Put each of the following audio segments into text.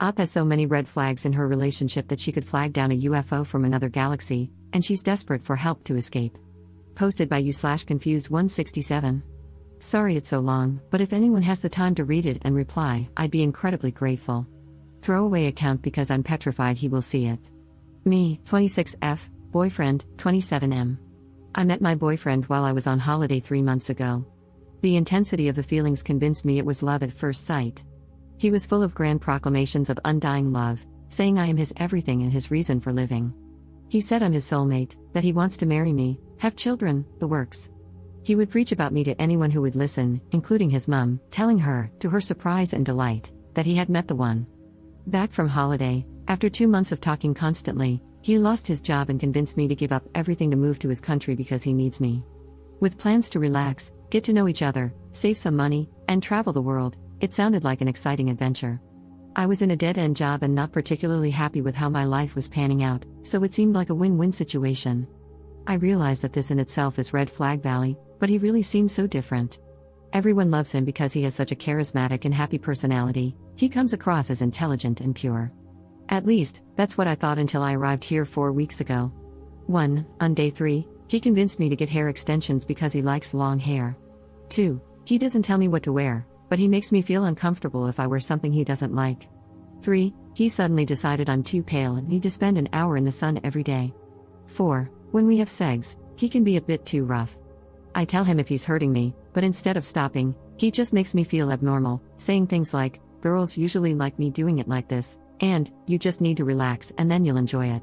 Op has so many red flags in her relationship that she could flag down a UFO from another galaxy, and she's desperate for help to escape. Posted by you/confused167. Sorry it's so long, but if anyone has the time to read it and reply, I'd be incredibly grateful. Throwaway account because I'm petrified he will see it. Me, 26F, boyfriend, 27M. I met my boyfriend while I was on holiday 3 months ago. The intensity of the feelings convinced me it was love at first sight. He was full of grand proclamations of undying love, saying I am his everything and his reason for living. He said I'm his soulmate, that he wants to marry me, have children, the works. He would preach about me to anyone who would listen, including his mum, telling her, to her surprise and delight, that he had met the one. Back from holiday, after 2 months of talking constantly, he lost his job and convinced me to give up everything to move to his country because he needs me. With plans to relax, get to know each other, save some money, and travel the world, it sounded like an exciting adventure. I was in a dead-end job and not particularly happy with how my life was panning out, so it seemed like a win-win situation. I realized that this in itself is red flag valley, but he really seems so different. Everyone loves him because he has such a charismatic and happy personality. He comes across as intelligent and pure. At least, that's what I thought until I arrived here 4 weeks ago. 1. On day 3, he convinced me to get hair extensions because he likes long hair. 2. He doesn't tell me what to wear, but he makes me feel uncomfortable if I wear something he doesn't like. 3. He suddenly decided I'm too pale and need to spend an hour in the sun every day. 4. When we have sex, he can be a bit too rough. I tell him if he's hurting me, but instead of stopping, he just makes me feel abnormal, saying things like, girls usually like me doing it like this, and, you just need to relax and then you'll enjoy it.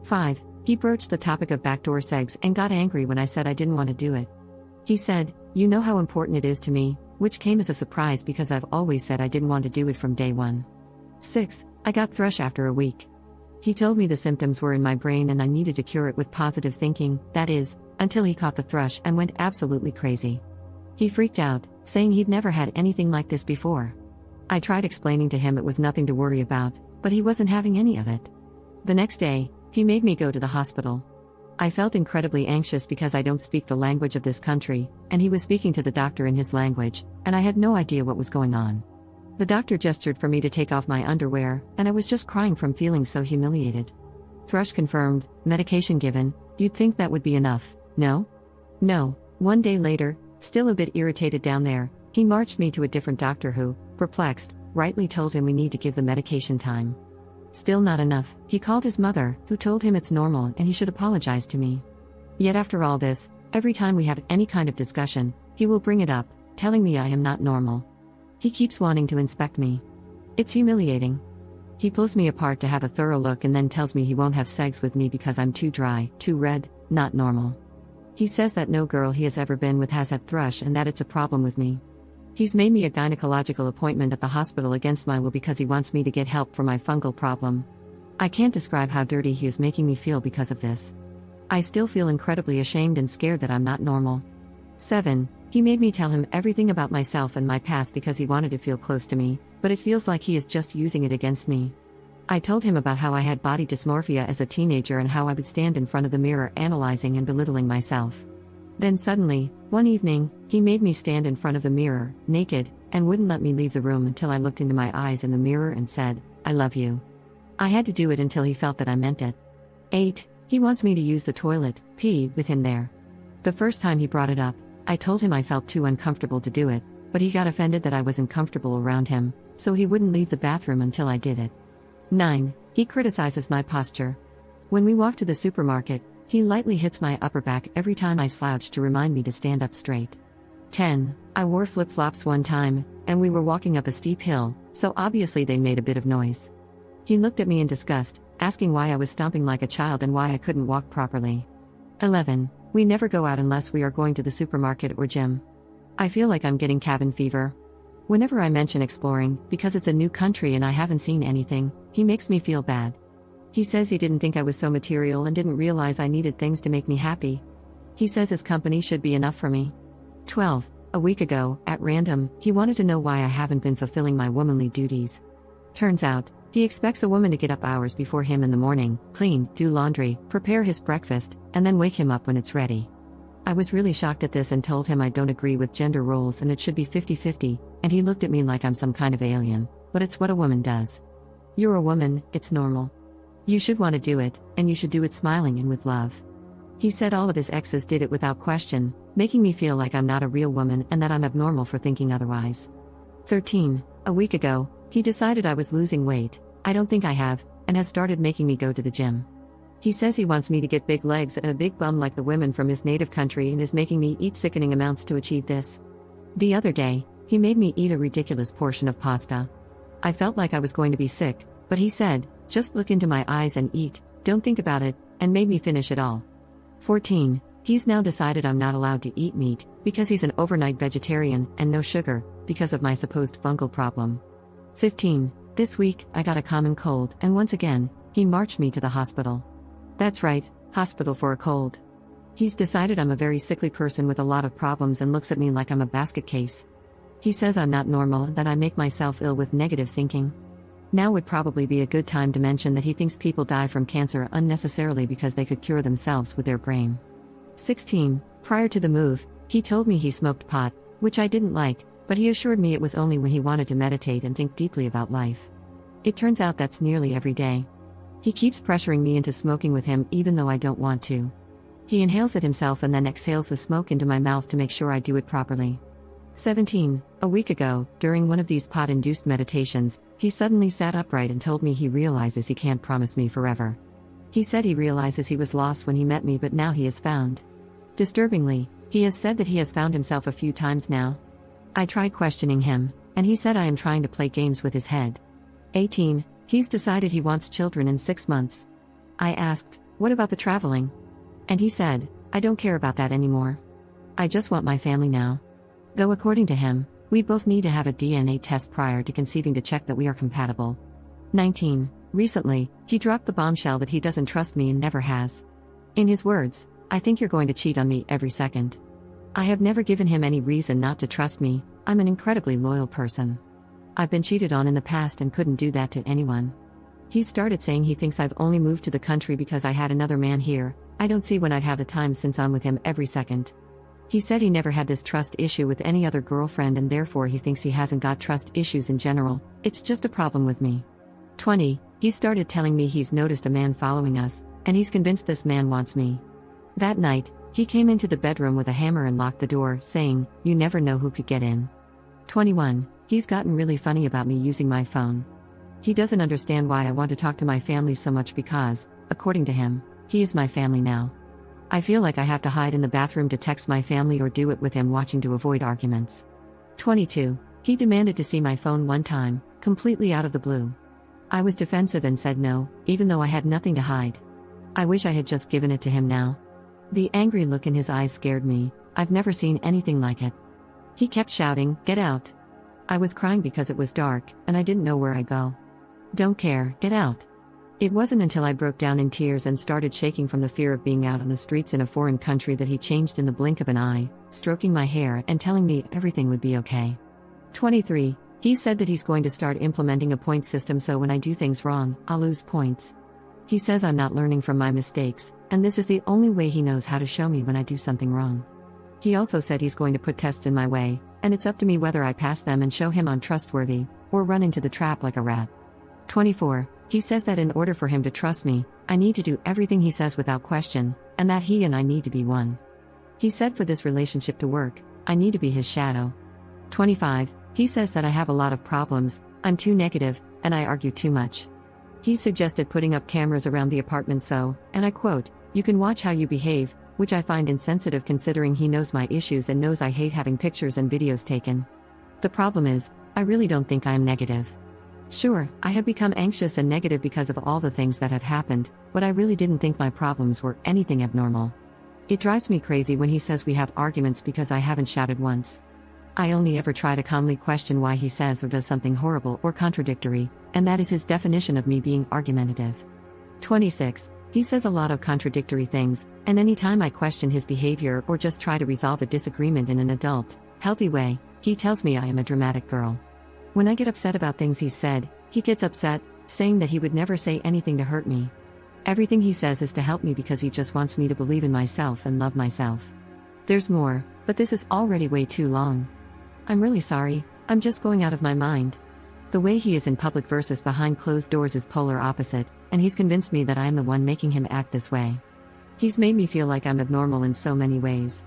5. He broached the topic of backdoor sex and got angry when I said I didn't want to do it. He said, you know how important it is to me, which came as a surprise because I've always said I didn't want to do it from day one. 6. I got thrush after a week. He told me the symptoms were in my brain and I needed to cure it with positive thinking, that is, until he caught the thrush and went absolutely crazy. He freaked out, saying he'd never had anything like this before. I tried explaining to him it was nothing to worry about, but he wasn't having any of it. The next day, he made me go to the hospital. I felt incredibly anxious because I don't speak the language of this country, and he was speaking to the doctor in his language, and I had no idea what was going on. The doctor gestured for me to take off my underwear, and I was just crying from feeling so humiliated. Thrush confirmed, medication given, you'd think that would be enough, no? No. 1 day later, still a bit irritated down there, he marched me to a different doctor who, perplexed, rightly told him we need to give the medication time. Still not enough, he called his mother, who told him it's normal and he should apologize to me. Yet after all this, every time we have any kind of discussion, he will bring it up, telling me I am not normal. He keeps wanting to inspect me. It's humiliating. He pulls me apart to have a thorough look and then tells me he won't have sex with me because I'm too dry, too red, not normal. He says that no girl he has ever been with has had thrush and that it's a problem with me. He's made me a gynecological appointment at the hospital against my will because he wants me to get help for my fungal problem. I can't describe how dirty he is making me feel because of this. I still feel incredibly ashamed and scared that I'm not normal. 7. He made me tell him everything about myself and my past because he wanted to feel close to me, but it feels like he is just using it against me. I told him about how I had body dysmorphia as a teenager and how I would stand in front of the mirror analyzing and belittling myself. Then suddenly, one evening, he made me stand in front of the mirror, naked, and wouldn't let me leave the room until I looked into my eyes in the mirror and said, I love you. I had to do it until he felt that I meant it. 8. He wants me to use the toilet, pee, with him there. The first time he brought it up, I told him I felt too uncomfortable to do it, but he got offended that I was uncomfortable around him, so he wouldn't leave the bathroom until I did it. 9. He criticizes my posture. When we walk to the supermarket, he lightly hits my upper back every time I slouch to remind me to stand up straight. 10. I wore flip-flops one time, and we were walking up a steep hill, so obviously they made a bit of noise. He looked at me in disgust, asking why I was stomping like a child and why I couldn't walk properly. 11. We never go out unless we are going to the supermarket or gym. I feel like I'm getting cabin fever. Whenever I mention exploring, because it's a new country and I haven't seen anything, he makes me feel bad. He says he didn't think I was so material and didn't realize I needed things to make me happy. He says his company should be enough for me. 12. A week ago, at random, he wanted to know why I haven't been fulfilling my womanly duties. Turns out, he expects a woman to get up hours before him in the morning, clean, do laundry, prepare his breakfast, and then wake him up when it's ready. I was really shocked at this and told him I don't agree with gender roles and it should be 50-50, and he looked at me like I'm some kind of alien, but it's what a woman does. You're a woman, it's normal. You should want to do it, and you should do it smiling and with love. He said all of his exes did it without question, making me feel like I'm not a real woman and that I'm abnormal for thinking otherwise. 13. A week ago, he decided I was losing weight, I don't think I have, and has started making me go to the gym. He says he wants me to get big legs and a big bum like the women from his native country and is making me eat sickening amounts to achieve this. The other day, he made me eat a ridiculous portion of pasta. I felt like I was going to be sick, but he said, just look into my eyes and eat, don't think about it, and made me finish it all. 14. He's now decided I'm not allowed to eat meat, because he's an overnight vegetarian, and no sugar, because of my supposed fungal problem. 15. This week, I got a common cold, and once again, he marched me to the hospital. That's right, hospital for a cold. He's decided I'm a very sickly person with a lot of problems and looks at me like I'm a basket case. He says I'm not normal and that I make myself ill with negative thinking. Now would probably be a good time to mention that he thinks people die from cancer unnecessarily because they could cure themselves with their brain. 16. Prior to the move, he told me he smoked pot, which I didn't like, but he assured me it was only when he wanted to meditate and think deeply about life. It turns out that's nearly every day. He keeps pressuring me into smoking with him even though I don't want to. He inhales it himself and then exhales the smoke into my mouth to make sure I do it properly. 17. A week ago, during one of these pot-induced meditations, he suddenly sat upright and told me he realizes he can't promise me forever. He said he realizes he was lost when he met me but now he is found. Disturbingly, he has said that he has found himself a few times now. I tried questioning him, and he said I am trying to play games with his head. 18. He's decided he wants children in 6 months. I asked, what about the traveling? And he said, I don't care about that anymore. I just want my family now. Though according to him, we both need to have a DNA test prior to conceiving to check that we are compatible. 19. Recently, he dropped the bombshell that he doesn't trust me and never has. In his words, I think you're going to cheat on me every second. I have never given him any reason not to trust me, I'm an incredibly loyal person. I've been cheated on in the past and couldn't do that to anyone. He started saying he thinks I've only moved to the country because I had another man here, I don't see when I'd have the time since I'm with him every second. He said he never had this trust issue with any other girlfriend and therefore he thinks he hasn't got trust issues in general, it's just a problem with me. 20. He started telling me he's noticed a man following us, and he's convinced this man wants me. That night, he came into the bedroom with a hammer and locked the door, saying, you never know who could get in. 21. He's gotten really funny about me using my phone. He doesn't understand why I want to talk to my family so much because, according to him, he is my family now. I feel like I have to hide in the bathroom to text my family or do it with him watching to avoid arguments. 22. He demanded to see my phone one time, completely out of the blue. I was defensive and said no, even though I had nothing to hide. I wish I had just given it to him now. The angry look in his eyes scared me, I've never seen anything like it. He kept shouting, get out. I was crying because it was dark, and I didn't know where I'd go. Don't care, get out. It wasn't until I broke down in tears and started shaking from the fear of being out on the streets in a foreign country that he changed in the blink of an eye, stroking my hair and telling me everything would be okay. 23. He said that he's going to start implementing a point system so when I do things wrong, I'll lose points. He says I'm not learning from my mistakes, and this is the only way he knows how to show me when I do something wrong. He also said he's going to put tests in my way, and it's up to me whether I pass them and show him I'm trustworthy, or run into the trap like a rat. 24. He says that in order for him to trust me, I need to do everything he says without question, and that he and I need to be one. He said for this relationship to work, I need to be his shadow. 25. He says that I have a lot of problems, I'm too negative, and I argue too much. He suggested putting up cameras around the apartment so, and I quote, you can watch how you behave, which I find insensitive considering he knows my issues and knows I hate having pictures and videos taken. The problem is, I really don't think I am negative. Sure, I have become anxious and negative because of all the things that have happened, but I really didn't think my problems were anything abnormal. It drives me crazy when he says we have arguments because I haven't shouted once. I only ever try to calmly question why he says or does something horrible or contradictory, and that is his definition of me being argumentative. 26. He says a lot of contradictory things, and anytime I question his behavior or just try to resolve a disagreement in an adult, healthy way, he tells me I am a dramatic girl. When I get upset about things he said, he gets upset, saying that he would never say anything to hurt me. Everything he says is to help me because he just wants me to believe in myself and love myself. There's more, but this is already way too long. I'm really sorry, I'm just going out of my mind. The way he is in public versus behind closed doors is polar opposite, and he's convinced me that I am the one making him act this way. He's made me feel like I'm abnormal in so many ways.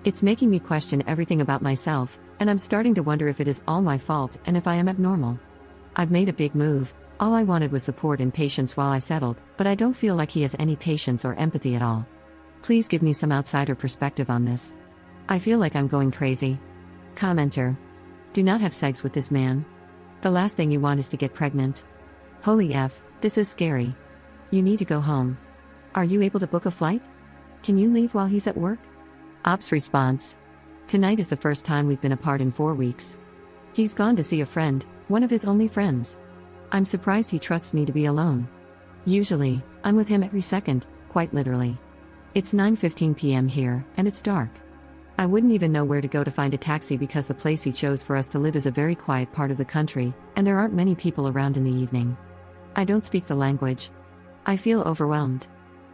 It's making me question everything about myself, and I'm starting to wonder if it is all my fault and if I am abnormal. I've made a big move. All I wanted was support and patience while I settled, but I don't feel like he has any patience or empathy at all. Please give me some outsider perspective on this. I feel like I'm going crazy. Commenter. Do not have sex with this man. The last thing you want is to get pregnant. Holy F, this is scary. You need to go home. Are you able to book a flight? Can you leave while he's at work? Ops response. Tonight is the first time we've been apart in 4 weeks. He's gone to see a friend, one of his only friends. I'm surprised he trusts me to be alone. Usually, I'm with him every second, quite literally. It's 9:15 p.m. here, and it's dark. I wouldn't even know where to go to find a taxi because the place he chose for us to live is a very quiet part of the country, and there aren't many people around in the evening. I don't speak the language. I feel overwhelmed.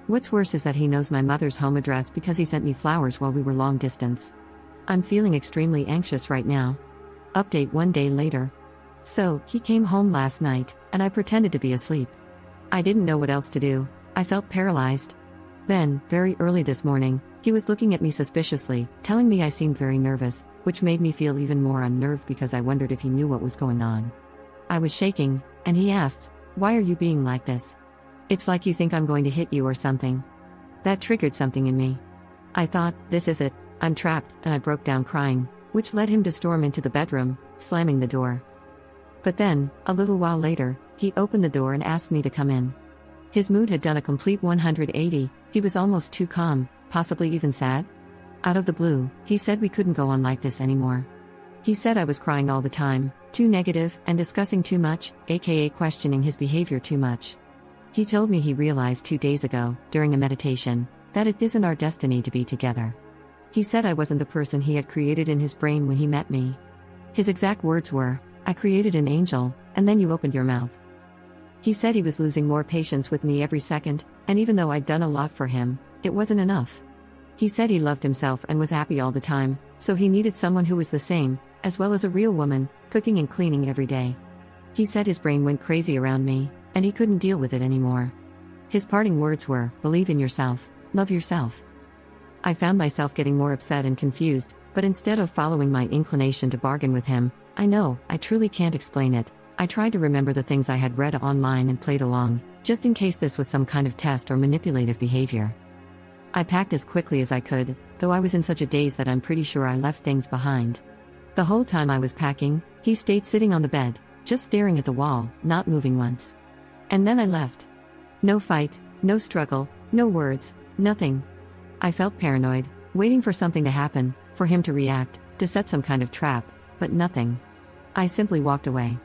What's worse is that he knows my mother's home address because he sent me flowers while we were long distance. I'm feeling extremely anxious right now. Update 1 day later. So, he came home last night, and I pretended to be asleep. I didn't know what else to do. I felt paralyzed. Then, very early this morning, he was looking at me suspiciously, telling me I seemed very nervous, which made me feel even more unnerved because I wondered if he knew what was going on. I was shaking, and he asked, "Why are you being like this? It's like you think I'm going to hit you or something." That triggered something in me. I thought, this is it, I'm trapped, and I broke down crying, which led him to storm into the bedroom, slamming the door. But then, a little while later, he opened the door and asked me to come in. His mood had done a complete 180, he was almost too calm, possibly even sad. Out of the blue, he said we couldn't go on like this anymore. He said I was crying all the time, too negative, and discussing too much, aka questioning his behavior too much. He told me he realized 2 days ago, during a meditation, that it isn't our destiny to be together. He said I wasn't the person he had created in his brain when he met me. His exact words were, "I created an angel, and then you opened your mouth." He said he was losing more patience with me every second, and even though I'd done a lot for him, it wasn't enough. He said he loved himself and was happy all the time, so he needed someone who was the same, as well as a real woman, cooking and cleaning every day. He said his brain went crazy around me, and he couldn't deal with it anymore. His parting words were, "Believe in yourself, love yourself." I found myself getting more upset and confused, but instead of following my inclination to bargain with him, I truly can't explain it. I tried to remember the things I had read online and played along, just in case this was some kind of test or manipulative behavior. I packed as quickly as I could, though I was in such a daze that I'm pretty sure I left things behind. The whole time I was packing, he stayed sitting on the bed, just staring at the wall, not moving once. And then I left. No fight, no struggle, no words, nothing. I felt paranoid, waiting for something to happen, for him to react, to set some kind of trap, but nothing. I simply walked away.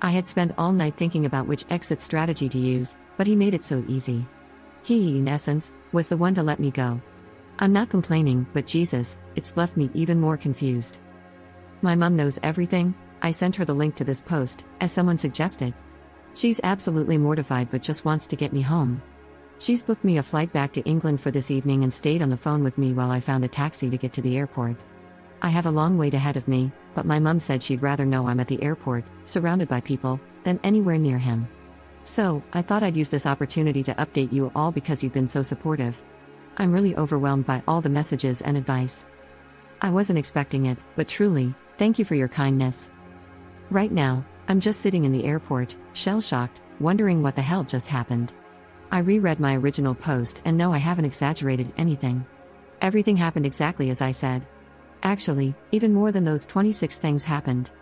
I had spent all night thinking about which exit strategy to use, but he made it so easy. He, in essence, was the one to let me go. I'm not complaining, but Jesus, it's left me even more confused. My mom knows everything. I sent her the link to this post, as someone suggested. She's absolutely mortified but just wants to get me home. She's booked me a flight back to England for this evening and stayed on the phone with me while I found a taxi to get to the airport. I have a long wait ahead of me, but my mom said she'd rather know I'm at the airport, surrounded by people, than anywhere near him. So, I thought I'd use this opportunity to update you all because you've been so supportive. I'm really overwhelmed by all the messages and advice. I wasn't expecting it, but truly, thank you for your kindness. Right now, I'm just sitting in the airport, shell-shocked, wondering what the hell just happened. I reread my original post and know I haven't exaggerated anything. Everything happened exactly as I said. Actually, even more than those 26 things happened.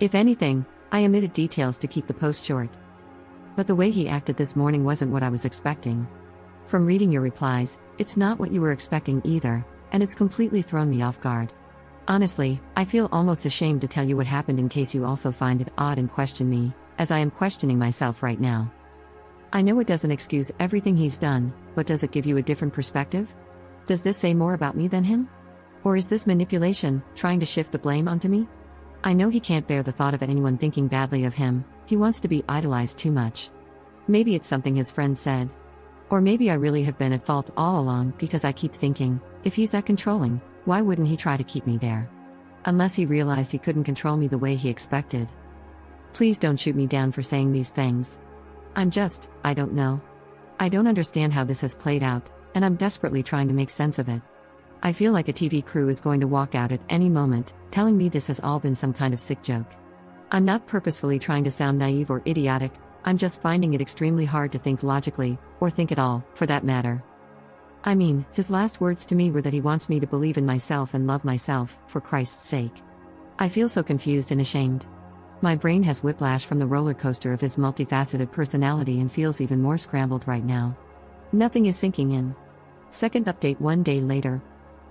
If anything, I omitted details to keep the post short. But the way he acted this morning wasn't what I was expecting. From reading your replies, it's not what you were expecting either, and it's completely thrown me off guard. Honestly, I feel almost ashamed to tell you what happened in case you also find it odd and question me, as I am questioning myself right now. I know it doesn't excuse everything he's done, but does it give you a different perspective? Does this say more about me than him? Or is this manipulation, trying to shift the blame onto me? I know he can't bear the thought of anyone thinking badly of him. He wants to be idolized too much. Maybe it's something his friend said. Or maybe I really have been at fault all along because I keep thinking, if he's that controlling, why wouldn't he try to keep me there? Unless he realized he couldn't control me the way he expected. Please don't shoot me down for saying these things. I don't know. I don't understand how this has played out, and I'm desperately trying to make sense of it. I feel like a TV crew is going to walk out at any moment, telling me this has all been some kind of sick joke. I'm not purposefully trying to sound naive or idiotic, I'm just finding it extremely hard to think logically, or think at all, for that matter. I mean, his last words to me were that he wants me to believe in myself and love myself, for Christ's sake. I feel so confused and ashamed. My brain has whiplash from the roller coaster of his multifaceted personality and feels even more scrambled right now. Nothing is sinking in. Second update 1 day later.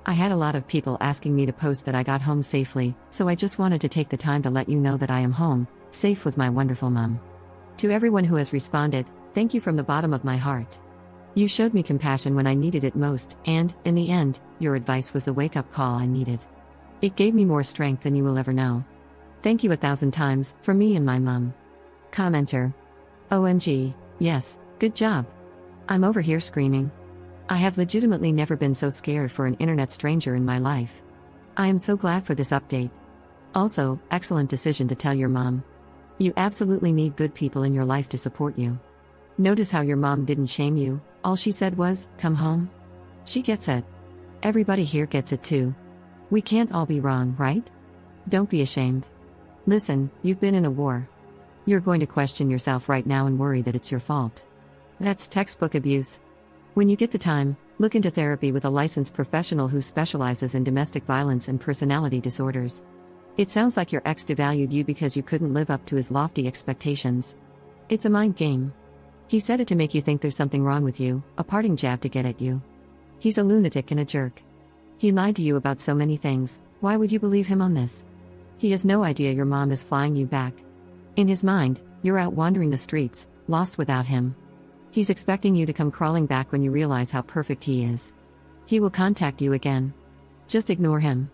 I had a lot of people asking me to post that I got home safely, so I just wanted to take the time to let you know that I am home, safe with my wonderful mom. To everyone who has responded, thank you from the bottom of my heart. You showed me compassion when I needed it most, and, in the end, your advice was the wake-up call I needed. It gave me more strength than you will ever know. Thank you 1,000 times, for me and my mom. Commenter. OMG, yes, good job. I'm over here screaming. I have legitimately never been so scared for an internet stranger in my life. I am so glad for this update. Also, excellent decision to tell your mom. You absolutely need good people in your life to support you. Notice how your mom didn't shame you, all she said was, come home. She gets it. Everybody here gets it too. We can't all be wrong, right? Don't be ashamed. Listen, you've been in a war. You're going to question yourself right now and worry that it's your fault. That's textbook abuse. When you get the time, look into therapy with a licensed professional who specializes in domestic violence and personality disorders. It sounds like your ex devalued you because you couldn't live up to his lofty expectations. It's a mind game. He said it to make you think there's something wrong with you, a parting jab to get at you. He's a lunatic and a jerk. He lied to you about so many things, why would you believe him on this? He has no idea your mom is flying you back. In his mind, you're out wandering the streets, lost without him. He's expecting you to come crawling back when you realize how perfect he is. He will contact you again. Just ignore him.